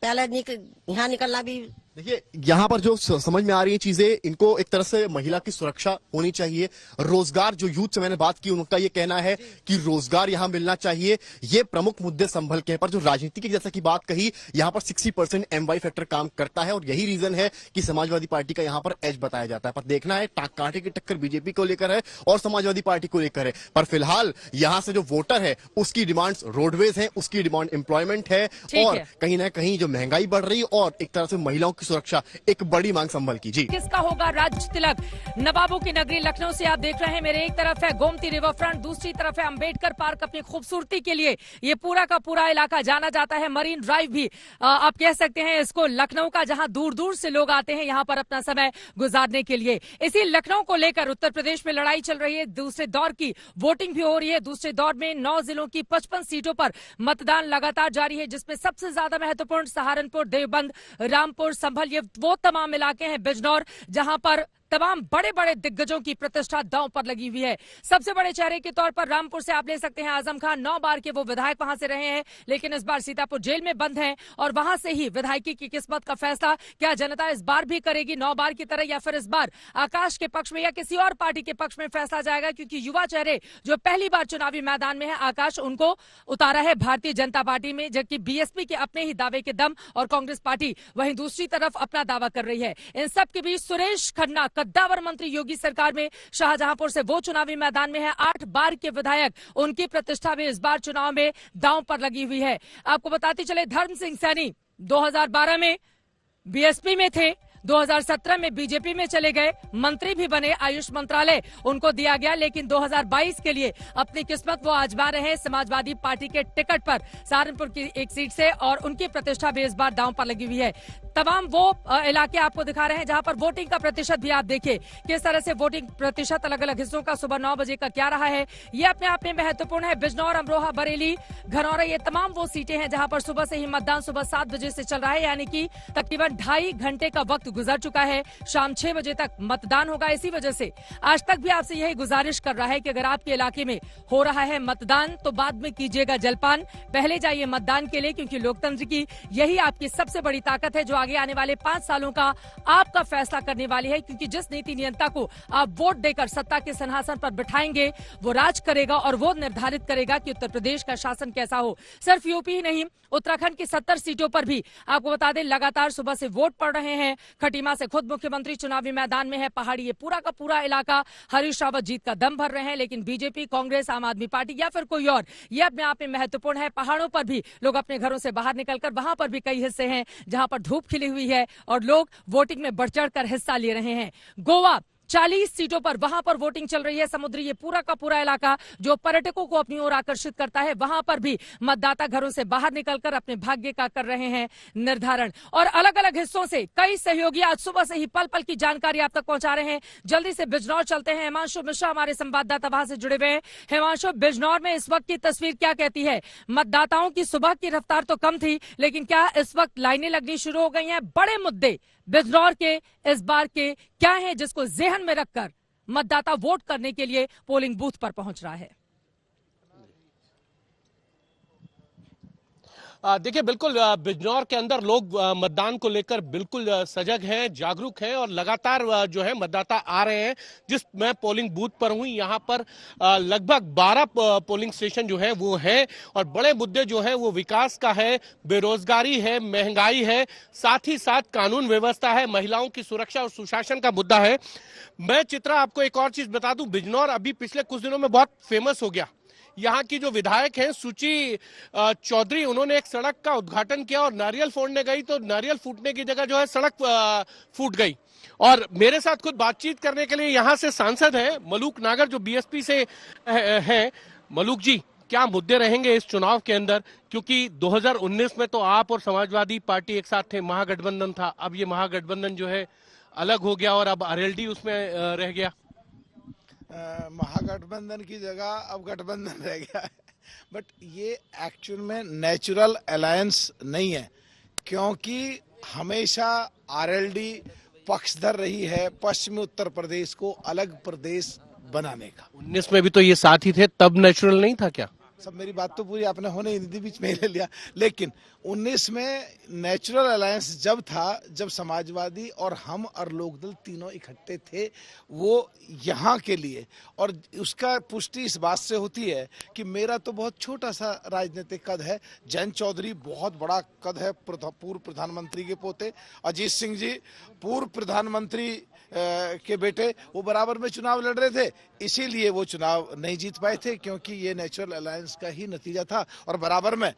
पहले यहाँ निकलना भी। देखिए यहाँ पर जो समझ में आ रही है चीजें, इनको एक तरह से महिला की सुरक्षा होनी चाहिए। रोजगार, जो यूथ से मैंने बात की उनका ये कहना है कि रोजगार यहाँ मिलना चाहिए। ये प्रमुख मुद्दे संभल के हैं। पर जो राजनीति की जैसा की बात कही, यहाँ पर 60% MY फैक्टर काम करता है और यही रीजन है कि समाजवादी पार्टी का यहाँ पर एज बताया जाता है। पर देखना है कांटे की टक्कर बीजेपी को लेकर है और समाजवादी पार्टी को लेकर है। पर फिलहाल यहाँ से जो वोटर है उसकी डिमांड रोडवेज है, उसकी डिमांड एम्प्लॉयमेंट है और कहीं ना कहीं जो महंगाई बढ़ रही और एक तरह से महिलाओं की सुरक्षा, एक बड़ी मांग संभल की। जी, किसका होगा राज तिलक? नवाबों की नगरी लखनऊ से आप देख रहे हैं, मेरे एक तरफ है गोमती रिवर फ्रंट, दूसरी तरफ है अंबेडकर पार्क। अपनी खूबसूरती के लिए ये पूरा का पूरा इलाका जाना जाता है। मरीन ड्राइव भी आप कह सकते हैं इसको लखनऊ का, जहां दूर दूर से लोग आते हैं यहाँ पर अपना समय गुजारने के लिए। इसी लखनऊ को लेकर उत्तर प्रदेश में लड़ाई चल रही है। दूसरे दौर की वोटिंग भी हो रही है। दूसरे दौर में 9 जिलों की 55 सीटों पर मतदान लगातार जारी है, जिसमें सबसे ज्यादा महत्वपूर्ण सहारनपुर, देवबंद, रामपुर, संभल, ये वो तमाम इलाके हैं, बिजनौर, जहां पर तमाम बड़े बड़े दिग्गजों की प्रतिष्ठा दांव पर लगी हुई है। सबसे बड़े चेहरे के तौर पर रामपुर से आप ले सकते हैं आजम खान। 9 बार के वो विधायक वहां से रहे हैं, लेकिन इस बार सीतापुर जेल में बंद हैं और वहां से ही विधायकी की किस्मत का फैसला क्या जनता इस बार भी करेगी 9 बार की तरह, या फिर इस बार आकाश के पक्ष में या किसी और पार्टी के पक्ष में फैसला जाएगा? क्योंकि युवा चेहरे जो पहली बार चुनावी मैदान में है, आकाश उनको उतारा है भारतीय जनता पार्टी में, जबकि बीएसपी के अपने ही दावे के दम और कांग्रेस पार्टी वहीं दूसरी तरफ अपना दावा कर रही है। इन सब के बीच सुरेश खन्ना, कद्दावर मंत्री योगी सरकार में, शाहजहांपुर से वो चुनावी मैदान में है। 8 बार के विधायक, उनकी प्रतिष्ठा भी इस बार चुनाव में दांव पर लगी हुई है। आपको बताते चले, धर्म सिंह सैनी 2012 में बीएसपी में थे, 2017 में बीजेपी में चले गए, मंत्री भी बने, आयुष मंत्रालय उनको दिया गया, लेकिन 2022 के लिए अपनी किस्मत वो आजमा रहे हैं समाजवादी पार्टी के टिकट पर सहारनपुर की एक सीट से, और उनकी प्रतिष्ठा भी इस बार दांव पर लगी हुई है। तमाम वो इलाके आपको दिखा रहे हैं जहां पर वोटिंग का प्रतिशत भी आप देखिए किस तरह से वोटिंग प्रतिशत अलग अलग हिस्सों का सुबह 9 बजे का क्या रहा है, ये अपने आप में महत्वपूर्ण है। बिजनौर, अमरोहा, बरेली, घनौरा, ये तमाम वो सीटें हैं जहां पर सुबह से ही मतदान सुबह 7 बजे से चल रहा है, यानी कि तकरीबन 2.5 घंटे का वक्त गुजर चुका है। शाम 6 बजे तक मतदान होगा। इसी वजह से आज तक भी आपसे यही गुजारिश कर रहा है कि अगर आपके इलाके में हो रहा है मतदान तो बाद में कीजिएगा जलपान, पहले जाइए मतदान के लिए, क्योंकि लोकतंत्र की यही आपकी सबसे बड़ी ताकत है जो आगे आने वाले 5 सालों का आपका फैसला करने वाली है। क्योंकि जिस नीति नियंता को आप वोट देकर सत्ता के सिंहासन पर बिठाएंगे वो राज करेगा और वो निर्धारित करेगा कि उत्तर प्रदेश का शासन कैसा हो। सिर्फ यूपी ही नहीं, उत्तराखंड की 70 सीटों पर भी आपको बता दें लगातार सुबह से वोट पड़ रहे हैं। खटीमा से खुद मुख्यमंत्री चुनावी मैदान में है। पहाड़ी, ये पूरा का पूरा इलाका हरीश रावत जीत का दम भर रहे हैं, लेकिन बीजेपी, कांग्रेस, आम आदमी पार्टी या फिर कोई और, ये अपने आप में महत्वपूर्ण है। पहाड़ों पर भी लोग अपने घरों से बाहर निकलकर, वहां पर भी कई हिस्से हैं जहां पर धूप खिली हुई है और लोग वोटिंग में बढ़ चढ़कर हिस्सा ले रहे हैं। गोवा 40 सीटों पर वहां पर वोटिंग चल रही है। समुद्री, ये पूरा का पूरा इलाका जो पर्यटकों को अपनी ओर आकर्षित करता है, वहां पर भी मतदाता घरों से बाहर निकलकर अपने भाग्य का कर रहे हैं निर्धारण। और अलग अलग हिस्सों से कई सहयोगी आज सुबह से ही पल पल की जानकारी आप तक पहुंचा रहे हैं। जल्दी से बिजनौर चलते हैं। हिमांशु मिश्रा हमारे संवाददाता वहां से जुड़े हुए हैं। हिमांशु, बिजनौर में इस वक्त की तस्वीर क्या कहती है? मतदाताओं की सुबह की रफ्तार तो कम थी, लेकिन क्या इस वक्त लाइनें लगनी शुरू हो गई हैं? बड़े मुद्दे बिजनौर के इस बार के क्या हैं जिसको जेहन में रखकर मतदाता वोट करने के लिए पोलिंग बूथ पर पहुंच रहा है? देखिए, बिल्कुल बिजनौर के अंदर लोग मतदान को लेकर बिल्कुल सजग हैं, जागरूक हैं और लगातार जो है मतदाता आ रहे हैं। जिस मैं पोलिंग बूथ पर हूं, यहां पर लगभग 12 पोलिंग स्टेशन जो है वो है और बड़े मुद्दे जो है वो विकास का है, बेरोजगारी है, महंगाई है, साथ ही साथ कानून व्यवस्था है, महिलाओं की सुरक्षा और सुशासन का मुद्दा है। मैं चित्रा आपको एक और चीज बता दूं, बिजनौर अभी पिछले कुछ दिनों में बहुत फेमस हो गया। यहाँ की जो विधायक हैं सुची चौधरी, उन्होंने एक सड़क का उद्घाटन किया और नारियल फोड़ने गई तो नारियल फूटने की जगह जो है सड़क फूट गई। और मेरे साथ खुद बातचीत करने के लिए यहाँ से सांसद हैं मलूक नागर जो बीएसपी से हैं। मलूक जी, क्या मुद्दे रहेंगे इस चुनाव के अंदर, क्योंकि 2019 में तो आप और समाजवादी पार्टी एक साथ थे, महागठबंधन था। अब ये महागठबंधन जो है अलग हो गया और अब आरएलडी उसमें रह गया। महागठबंधन की जगह अब गठबंधन रह गया है, बट ये एक्चुअल में नेचुरल अलायंस नहीं है, क्योंकि हमेशा आरएलडी पक्षधर रही है पश्चिमी उत्तर प्रदेश को अलग प्रदेश बनाने का। 19 में भी तो ये साथ ही थे, तब नेचुरल नहीं था क्या? सब मेरी बात तो पूरी आपने होने ही नहीं दी, बीच में ही ले लिया। लेकिन 19 में नेचुरल अलायंस जब था, जब समाजवादी और हम और लोकदल तीनों इकट्ठे थे वो यहाँ के लिए, और उसका पुष्टि इस बात से होती है कि मेरा तो बहुत छोटा सा राजनीतिक कद है, जयंत चौधरी बहुत बड़ा कद है, पूर्व प्रधानमंत्री के पोते, अजीत सिंह जी पूर्व प्रधानमंत्री के बेटे, वो बराबर में चुनाव लड़ रहे थे, इसीलिए वो चुनाव नहीं जीत पाए थे, क्योंकि ये नेचुरल अलायंस का ही नतीजा था। और बराबर में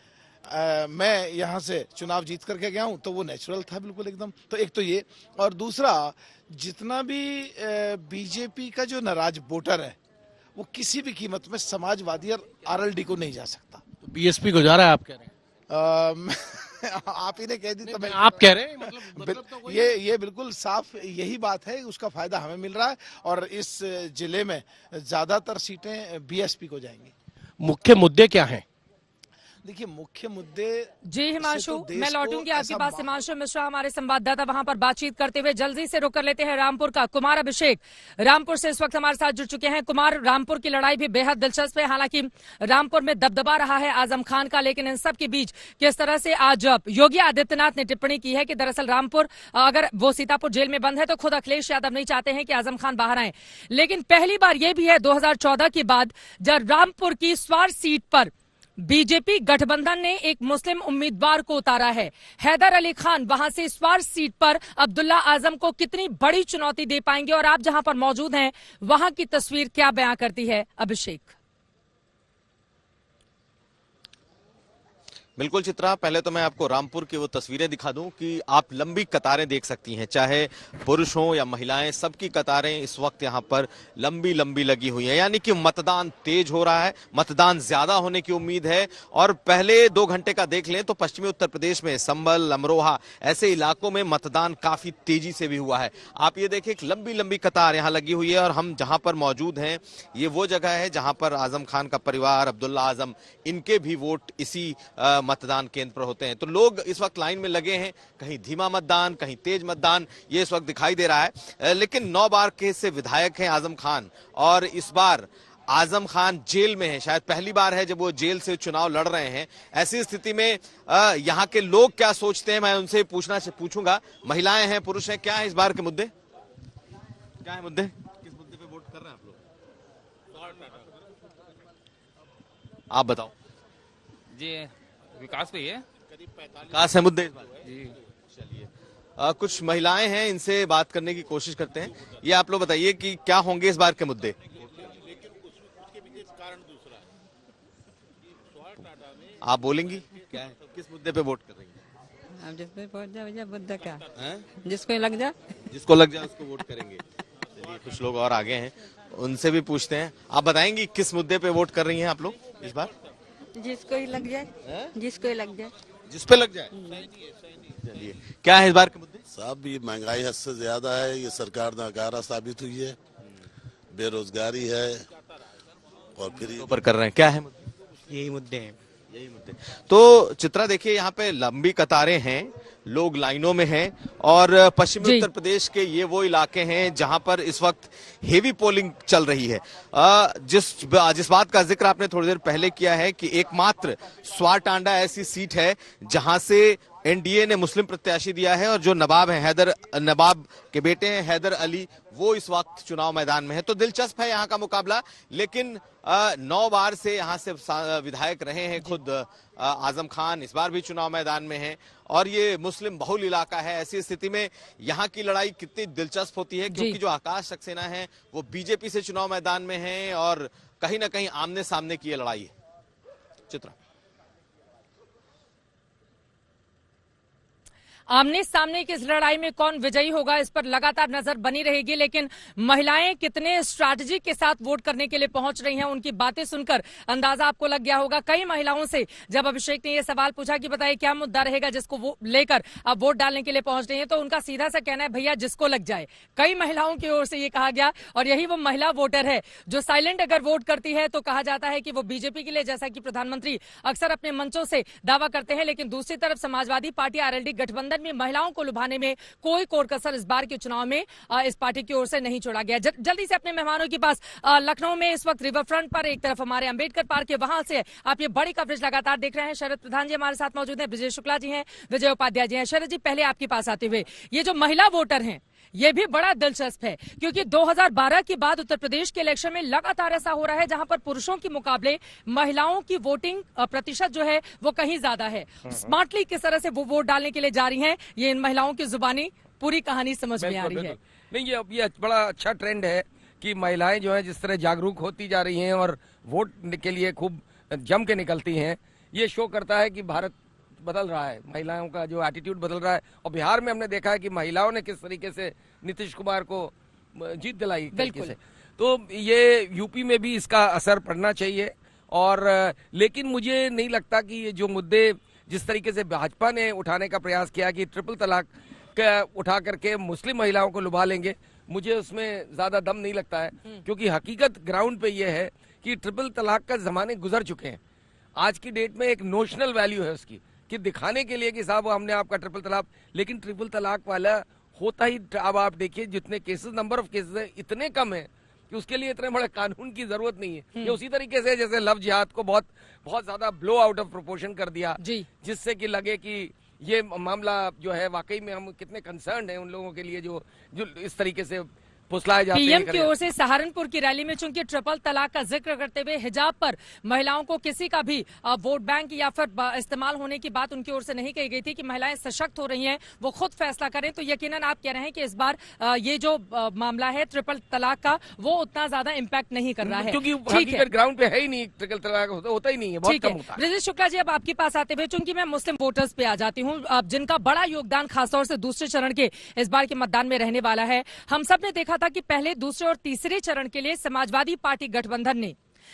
मैं यहाँ से चुनाव जीत करके गया हूँ, तो वो नेचुरल था बिल्कुल एकदम। तो एक तो ये, और दूसरा जितना भी बीजेपी का जो नाराज वोटर है वो किसी भी कीमत में समाजवादी और आरएलडी को नहीं जा सकता। तो बीएसपी को जा रहा है आप कह रहे हैं? आप ही ने कह दी तो मैं आप कह रहे हैं, मतलब तो ये बिल्कुल साफ यही बात है, उसका फायदा हमें मिल रहा है और इस जिले में ज्यादातर सीटें बीएसपी को जाएंगी। मुख्य मुद्दे क्या हैं? देखिए मुख्य मुद्दे जी हिमांशु, मैं लौटूंगी आपके पास। हिमांशु मिश्रा हमारे संवाददाता वहां पर बातचीत करते हुए, जल्दी से रुक कर लेते हैं रामपुर का। कुमार अभिषेक रामपुर से इस वक्त हमारे साथ जुड़ चुके हैं। कुमार, रामपुर की लड़ाई भी बेहद दिलचस्प है, हालांकि रामपुर में दबदबा रहा है आजम खान का, लेकिन इन सब के बीच किस तरह से आज योगी आदित्यनाथ ने टिप्पणी की है कि दरअसल रामपुर, अगर वो सीतापुर जेल में बंद है तो खुद अखिलेश यादव नहीं चाहते हैं कि आजम खान बाहर आए। लेकिन पहली बार यह भी है 2014 के बाद जब रामपुर की स्वार सीट पर बीजेपी गठबंधन ने एक मुस्लिम उम्मीदवार को उतारा है। हैदर अली खान वहां से स्वार सीट पर अब्दुल्ला आजम को कितनी बड़ी चुनौती दे पाएंगे, और आप जहां पर मौजूद हैं वहां की तस्वीर क्या बयां करती है? अभिषेक। बिल्कुल चित्रा, पहले तो मैं आपको रामपुर की वो तस्वीरें दिखा दूं कि आप लंबी कतारें देख सकती हैं, चाहे पुरुष हो या महिलाएं, सबकी कतारें इस वक्त यहां पर लंबी लंबी लगी हुई हैं। यानी कि मतदान तेज हो रहा है, मतदान ज्यादा होने की उम्मीद है। और पहले 2 घंटे का देख लें तो पश्चिमी उत्तर प्रदेश में संभल, अमरोहा ऐसे इलाकों में मतदान काफी तेजी से भी हुआ है। आप ये देखें, लंबी लंबी कतार यहां लगी हुई है, और हम जहां पर मौजूद हैं ये वो जगह है जहां पर आजम खान का परिवार, अब्दुल्ला आजम, इनके भी वोट इसी मतदान केंद्र पर होते हैं। तो लोग इस वक्त लाइन में लगे हैं, कहीं धीमा मतदान, कहीं तेज मतदान, ये इस वक्त दिखाई दे रहा है। लेकिन 9 बार के से विधायक हैं आजम खान, और इस बार आजम खान जेल में है। शायद पहली बार है जब वो जेल से चुनाव लड़ रहे हैं। ऐसी स्थिति में यहाँ के लोग क्या सोचते हैं, मैं उनसे पूछूंगा। महिलाएं हैं, पुरुष हैं, क्या है इस बार के मुद्दे, क्या है मुद्दे, किस मुद्दे पे वोट कर रहे हैं आप लोग? आप बताओ। जी विकास पे है, विकास है मुद्दे इस बार जी। चलिए कुछ महिलाएं हैं, इनसे बात करने की कोशिश करते हैं। ये आप लोग बताइए कि क्या होंगे इस बार के मुद्दे? आप बोलेंगी क्या है, किस मुद्दे पे वोट कर रही हैं? अब जिस पे पहुंच जाए मुद्दा क्या है? जिसको लग जाए, जिसको लग जाए उसको वोट करेंगे। चलिए कुछ लोग और आगे हैं, उनसे भी पूछते हैं। आप बताएंगी किस मुद्दे पे वोट कर रही हैं आप लोग इस बार? जिसको ही लग जाए, जिसको ही लग जाए, जिस पे लग जाए। चलिए क्या है इस बार के मुद्दे? साहब ये महंगाई हद से ज्यादा है, ये सरकार नाकारा साबित हुई है, बेरोजगारी है, और फिर ऊपर कर रहे हैं। क्या है मुद्दे? यही मुद्दे हैं, यही मुद्दे। तो चित्रा देखिए, यहाँ पे लंबी कतारें हैं, लोग लाइनों में हैं, और पश्चिमी उत्तर प्रदेश के ये वो इलाके हैं जहां पर इस वक्त हेवी पोलिंग चल रही है। जिस बात का जिक्र आपने थोड़ी देर पहले किया है कि एकमात्र स्वार टांडा ऐसी सीट है जहां से एनडीए ने मुस्लिम प्रत्याशी दिया है, और जो नवाब के बेटे हैं हैदर अली, वो इस वक्त चुनाव मैदान में है। तो दिलचस्प है यहाँ का मुकाबला। लेकिन 9 बार से यहाँ से विधायक रहे हैं खुद आजम खान, इस बार भी चुनाव मैदान में है, और ये मुस्लिम बहुल इलाका है। ऐसी स्थिति में यहाँ की लड़ाई कितनी दिलचस्प होती है, क्योंकि जो आकाश सक्सेना है वो बीजेपी से चुनाव मैदान में है, और कहीं ना कहीं आमने सामने की ये लड़ाई है। चित्रा, आमने सामने की इस लड़ाई में कौन विजयी होगा, इस पर लगातार नजर बनी रहेगी। लेकिन महिलाएं कितने स्ट्रैटेजी के साथ वोट करने के लिए पहुंच रही हैं, उनकी बातें सुनकर अंदाजा आपको लग गया होगा। कई महिलाओं से जब अभिषेक ने यह सवाल पूछा कि बताइए क्या मुद्दा रहेगा जिसको वो लेकर अब वोट डालने के लिए पहुंच रही है, तो उनका सीधा सा कहना है भैया जिसको लग जाए। कई महिलाओं की ओर से ये कहा गया, और यही वो महिला वोटर है जो साइलेंट अगर वोट करती है तो कहा जाता है कि वो बीजेपी के लिए, जैसा कि प्रधानमंत्री अक्सर अपने मंचों से दावा करते हैं। लेकिन दूसरी तरफ समाजवादी पार्टी आरएलडी गठबंधन में महिलाओं को लुभाने में कोई कोर कसर इस बार के चुनाव में इस पार्टी की ओर से नहीं छोड़ा गया। जल्दी से अपने मेहमानों के पास, लखनऊ में इस वक्त रिवर फ्रंट पर एक तरफ हमारे अंबेडकर पार्क है, वहां से आप ये बड़ी कवरेज लगातार देख रहे हैं। शरद प्रधान जी हमारे साथ मौजूद हैं, विजय शुक्ला जी हैं, विजय उपाध्याय जी हैं। शरद जी, पहले आपके पास आते हुए, ये जो महिला वोटर हैं ये भी बड़ा दिलचस्प है, क्योंकि 2012 के बाद उत्तर प्रदेश के इलेक्शन में लगातार ऐसा हो रहा है जहां पर पुरुषों के मुकाबले महिलाओं की वोटिंग प्रतिशत जो है वो कहीं ज्यादा है। स्मार्टली किस तरह से वो वोट डालने के लिए जा रही हैं, ये इन महिलाओं की जुबानी पूरी कहानी समझ में आ रही है। नहीं, ये बड़ा अच्छा ट्रेंड है कि महिलाएं जो है जिस तरह जागरूक होती जा रही हैं और वोट के लिए खूब जम के निकलती हैं, ये शो करता है कि भारत बदल रहा है, महिलाओं का जो एटीट्यूड बदल रहा है। और बिहार में हमने देखा है कि महिलाओं ने किस तरीके से नीतीश कुमार को जीत दिलाई तरीके से, तो ये यूपी में भी इसका असर पड़ना चाहिए। और लेकिन मुझे नहीं लगता कि ये जो मुद्दे जिस तरीके से भाजपा ने उठाने का प्रयास किया कि ट्रिपल तलाक उठा करके मुस्लिम महिलाओं को लुभा लेंगे, मुझे उसमें ज्यादा दम नहीं लगता है। क्योंकि हकीकत ग्राउंड पे ये है कि ट्रिपल तलाक का जमाने गुजर चुके हैं। आज की डेट में एक नोशनल वैल्यू है उसकी, कि दिखाने के लिए कि साहब हमने आपका ट्रिपल तलाक, लेकिन ट्रिपल तलाक वाला होता ही, अब आप देखिए जितने केसेस, नंबर ऑफ केसेस है इतने कम है कि उसके लिए इतने बड़े कानून की जरूरत नहीं है। ये उसी तरीके से जैसे लव जिहाद को बहुत बहुत ज्यादा ब्लो आउट ऑफ प्रोपोर्शन कर दिया, जिससे कि लगे कि ये मामला जो है वाकई में हम कितने कंसर्न हैं उन लोगों के लिए जो इस तरीके से फुसलाए जाते हैं। पीएम की ओर से सहारनपुर की रैली में चूंकि ट्रिपल तलाक का जिक्र करते हुए हिजाब पर महिलाओं को किसी का भी वोट बैंक या फिर इस्तेमाल होने की बात उनकी ओर से नहीं कही गई थी कि महिलाएं सशक्त हो रही हैं, वो खुद फैसला करें, तो यकीनन आप कह रहे हैं कि इस बार ये जो मामला है ट्रिपल तलाक का वो उतना ज्यादा इम्पैक्ट नहीं कर रहा है, क्योंकि ग्राउंड पे है ही नहीं, ट्रिपल तलाक होता ही नहीं है, बहुत कम होता है। विजय शुक्ला जी, अब आपके पास आते हुए, चूंकि मैं मुस्लिम वोटर्स पे आ जाती हूँ जिनका बड़ा योगदान खासतौर से दूसरे चरण के इस बार के मतदान में रहने वाला है। हम सब ने देखा था कि पहले, दूसरे और तीसरे चरण के लिए समाजवादी पार्टी गठबंधन ने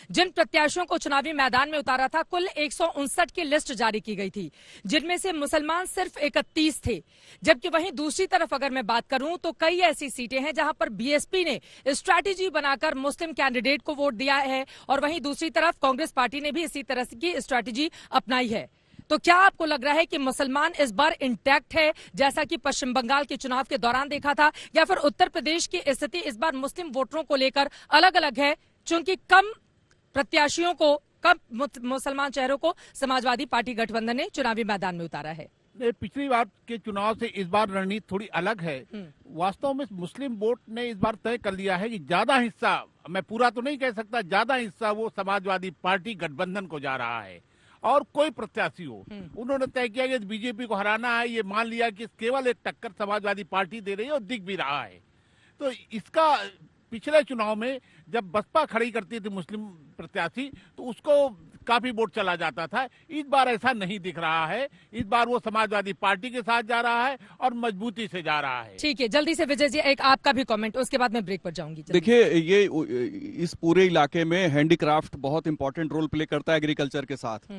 जिन प्रत्याशियों को चुनावी मैदान में उतारा था, कुल 159 की लिस्ट जारी की गई थी, जिनमें से मुसलमान सिर्फ 31 थे। जबकि वहीं दूसरी तरफ अगर मैं बात करूं तो कई ऐसी सीटें हैं जहां पर बीएसपी ने स्ट्रैटेजी बनाकर मुस्लिम कैंडिडेट को वोट दिया है, और वहीं दूसरी तरफ कांग्रेस पार्टी ने भी इसी तरह की स्ट्रैटेजी अपनाई है। तो क्या आपको लग रहा है कि मुसलमान इस बार इंटैक्ट है, जैसा कि पश्चिम बंगाल के चुनाव के दौरान देखा था, या फिर उत्तर प्रदेश की स्थिति इस बार मुस्लिम वोटरों को लेकर अलग अलग है, चूंकि कम प्रत्याशियों को, कम मुसलमान चेहरों को समाजवादी पार्टी गठबंधन ने चुनावी मैदान में उतारा है? पिछली बार के चुनाव से इस बार रणनीति थोड़ी अलग है। वास्तव में मुस्लिम वोट ने इस बार तय कर लिया है कि ज्यादा हिस्सा, मैं पूरा तो नहीं कह सकता, ज्यादा हिस्सा वो समाजवादी पार्टी गठबंधन को जा रहा है। और कोई प्रत्याशी हो, उन्होंने तय किया कि बीजेपी को हराना है, ये मान लिया कि केवल एक टक्कर समाजवादी पार्टी दे रही है और दिख भी रहा है। तो इसका पिछले चुनाव में जब बसपा खड़ी करती थी मुस्लिम प्रत्याशी तो उसको काफी वोट चला जाता था। इस बार ऐसा नहीं दिख रहा है, इस बार वो समाजवादी पार्टी के साथ जा रहा है और मजबूती से जा रहा है। ठीक है, जल्दी से विजय जी एक आपका भी कमेंट, उसके बाद मैं ब्रेक पर जाऊंगी। देखिए, ये इस पूरे इलाके में हैंडीक्राफ्ट बहुत इंपॉर्टेंट रोल प्ले करता है एग्रीकल्चर के साथ,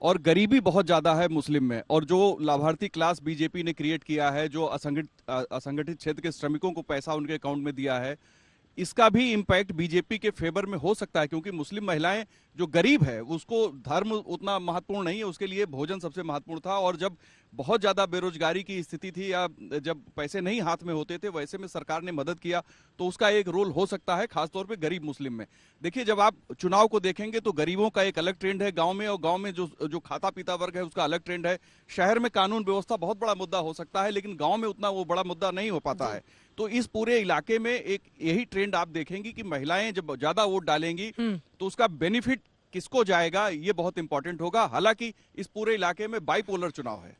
और गरीबी बहुत ज्यादा है मुस्लिम में। और जो लाभार्थी क्लास बीजेपी ने क्रिएट किया है, जो असंगठित क्षेत्र के श्रमिकों को पैसा उनके अकाउंट में दिया है, इसका भी इम्पैक्ट बीजेपी के फेवर में हो सकता है। क्योंकि मुस्लिम महिलाएं जो गरीब है उसको धर्म उतना महत्वपूर्ण नहीं है, उसके लिए भोजन सबसे महत्वपूर्ण था। और जब बहुत ज्यादा बेरोजगारी की स्थिति थी या जब पैसे नहीं हाथ में होते थे, वैसे में सरकार ने मदद किया, तो उसका एक रोल हो सकता है, खासतौर पे गरीब मुस्लिम में। देखिए, जब आप चुनाव को देखेंगे तो गरीबों का एक अलग ट्रेंड है गांव में, और गांव में जो खाता पीता वर्ग है उसका अलग ट्रेंड है। शहर में कानून व्यवस्था बहुत बड़ा मुद्दा हो सकता है, लेकिन गांव में उतना वो बड़ा मुद्दा नहीं हो पाता है। तो इस पूरे इलाके में एक यही ट्रेंड आप देखेंगे कि महिलाएं जब ज्यादा वोट डालेंगी तो उसका बेनिफिट किसको जाएगा, ये बहुत इंपॉर्टेंट होगा। हालांकि इस पूरे इलाके में बाइपोलर चुनाव है।